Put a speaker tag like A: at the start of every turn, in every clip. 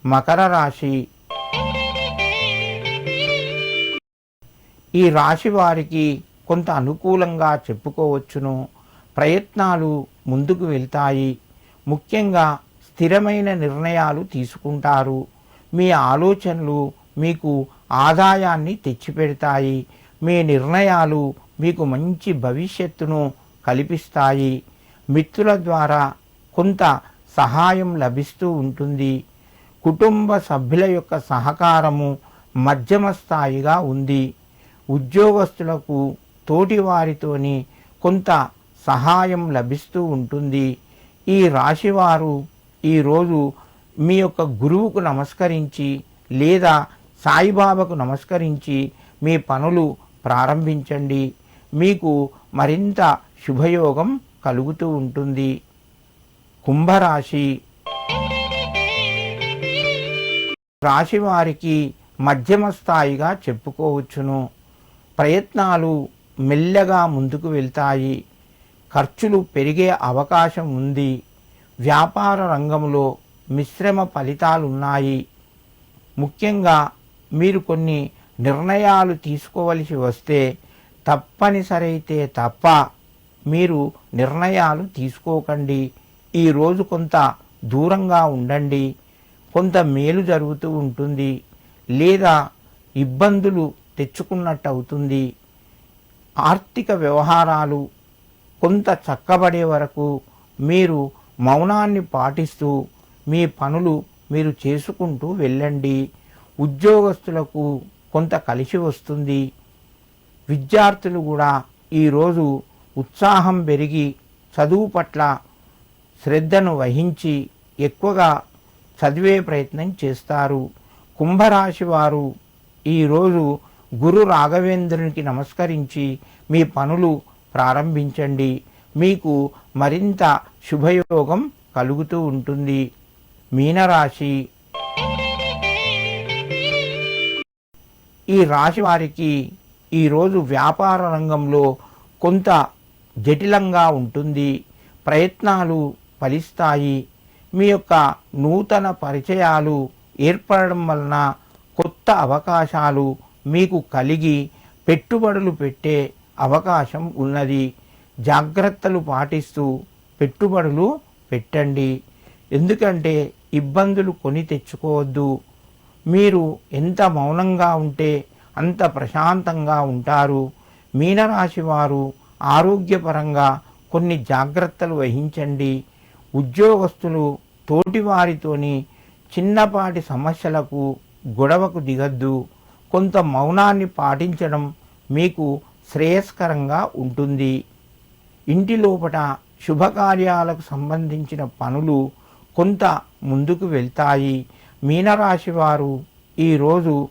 A: మకర రాశి. ఈ రాశి వారికి కొంత అనుకూలంగా చెప్పుకోవచ్చును. ప్రయత్నాలు ముందుకు వెళ్తాయి. ముఖ్యంగా స్థిరమైన నిర్ణయాలు తీసుకుంటారు. మీ ఆలోచనలు మీకు ఆదాయాన్ని తెచ్చిపెడతాయి. మీ నిర్ణయాలు మీకు మంచి భవిష్యత్తును కల్పిస్తాయి. మిత్రుల ద్వారా కొంత సహాయం లభిస్తూ ఉంటుంది. కుటుంబ సభ్యుల యొక్క సహకారము మధ్యమ స్థాయిగా ఉంది. ఉద్యోగస్తులకు తోటివారితోని కొంత సహాయం లభిస్తూ ఉంటుంది. ఈ రాశివారు ఈరోజు మీ యొక్క గురువుకు నమస్కరించి లేదా సాయిబాబాకు నమస్కరించి మీ పనులు ప్రారంభించండి. మీకు మరింత శుభయోగం కలుగుతూ ఉంటుంది. కుంభరాశి. రాశివారికి మధ్యమ స్థాయిగా చెప్పుకోవచ్చును. ప్రయత్నాలు మెల్లగా ముందుకు వెళ్తాయి. ఖర్చులు పెరిగే అవకాశం ఉంది. వ్యాపార రంగంలో మిశ్రమ ఫలితాలున్నాయి. ముఖ్యంగా మీరు కొన్ని నిర్ణయాలు తీసుకోవలసి వస్తే తప్పనిసరైతే తప్ప మీరు నిర్ణయాలు తీసుకోకండి. ఈరోజు కొంత దూరంగా ఉండండి. కొంత మేలు జరుగుతూ ఉంటుంది లేదా ఇబ్బందులు తెచ్చుకున్నట్టు అవుతుంది. ఆర్థిక వ్యవహారాలు కొంత చక్కబడే వరకు మీరు మౌనాన్ని పాటిస్తూ మీ పనులు మీరు చేసుకుంటూ వెళ్ళండి. ఉద్యోగస్తులకు కొంత కలిసి వస్తుంది. విద్యార్థులు కూడా ఈరోజు ఉత్సాహం పెరిగి చదువు పట్ల శ్రద్ధను వహించి ఎక్కువగా చదివే ప్రయత్నం చేస్తారు. కుంభరాశి వారు ఈరోజు గురు రాఘవేంద్రునికి నమస్కరించి మీ పనులు ప్రారంభించండి. మీకు మరింత శుభయోగం కలుగుతూ ఉంటుంది. మీనరాశి. ఈ రాశి వారికి ఈరోజు వ్యాపార రంగంలో కొంత జటిలంగా ఉంటుంది. ప్రయత్నాలు ఫలిస్తాయి. మీ యొక్క నూతన పరిచయాలు ఏర్పడడం వలన కొత్త అవకాశాలు మీకు కలిగి పెట్టుబడులు పెట్టే అవకాశం ఉన్నది. జాగ్రత్తలు పాటిస్తూ పెట్టుబడులు పెట్టండి. ఎందుకంటే ఇబ్బందులు కొని తెచ్చుకోవద్దు. మీరు ఎంత మౌనంగా ఉంటే అంత ప్రశాంతంగా ఉంటారు. మీనరాశి వారు ఆరోగ్యపరంగా కొన్ని జాగ్రత్తలు వహించండి. ఉద్యోగస్తులు తోటివారితోని చిన్నపాటి సమస్యలకు గొడవకు దిగద్దు. కొంత మౌనాన్ని పాటించడం మీకు శ్రేయస్కరంగా ఉంటుంది. ఇంటి లోపల శుభకార్యాలకు సంబంధించిన పనులు కొంత ముందుకు వెళ్తాయి. మీనరాశి వారు ఈరోజు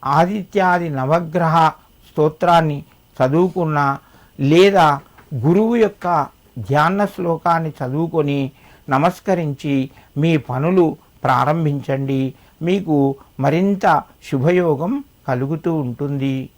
A: ఆదిత్యాది నవగ్రహ స్తోత్రాన్ని చదువుకున్న లేదా గురువు యొక్క ధ్యాన శ్లోకాన్ని చదువుకొని నమస్కరించి మీ పనులు ప్రారంభించండి. మీకు మరింత శుభయోగం కలుగుతూ ఉంటుంది.